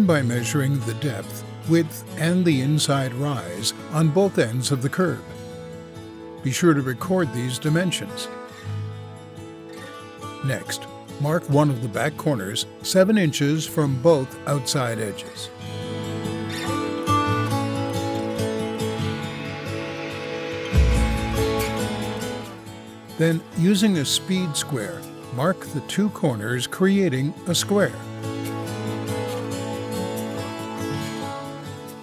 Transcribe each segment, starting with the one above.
by measuring the depth, width, and the inside rise on both ends of the curb. Be sure to record these dimensions. Next, mark one of the back corners 7 inches from both outside edges. Then, using a speed square, mark the 2 corners, creating a square.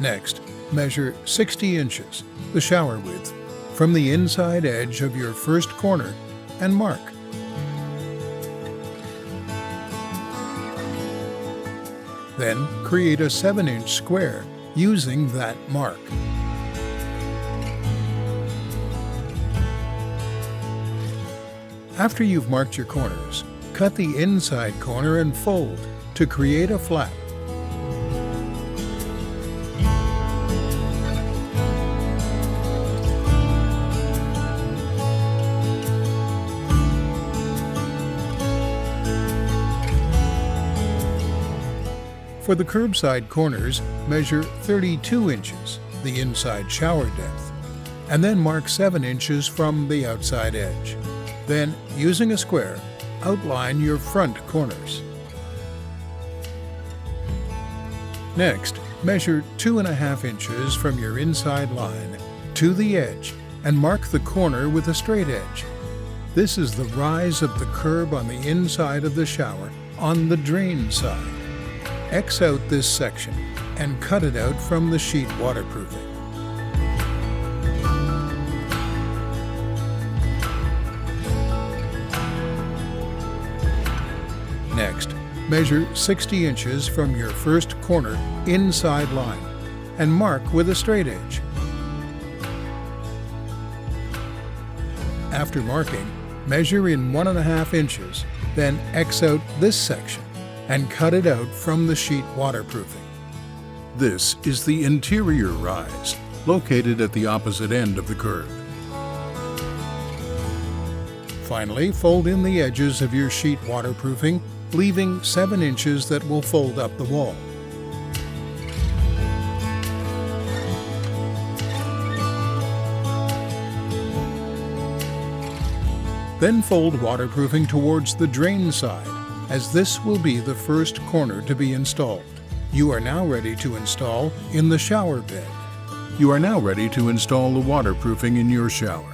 Next, measure 60 inches, the shower width, from the inside edge of your first corner and mark. Then, create a 7-inch square using that mark. After you've marked your corners, cut the inside corner and fold to create a flap. For the curbside corners, measure 32 inches, the inside shower depth, and then mark 7 inches from the outside edge. Then, using a square, outline your front corners. Next, measure 2.5 inches from your inside line to the edge and mark the corner with a straight edge. This is the rise of the curb on the inside of the shower on the drain side. X out this section and cut it out from the sheet waterproofing. Next, measure 60 inches from your first corner inside line and mark with a straight edge. After marking, measure in 1.5 inches, then X out this section and cut it out from the sheet waterproofing. This is the interior rise, located at the opposite end of the curb. Finally, fold in the edges of your sheet waterproofing, leaving 7 inches that will fold up the wall. Then fold waterproofing towards the drain side, as this will be the first corner to be installed. You are now ready to install in the shower bed. You are now ready to install the waterproofing in your shower.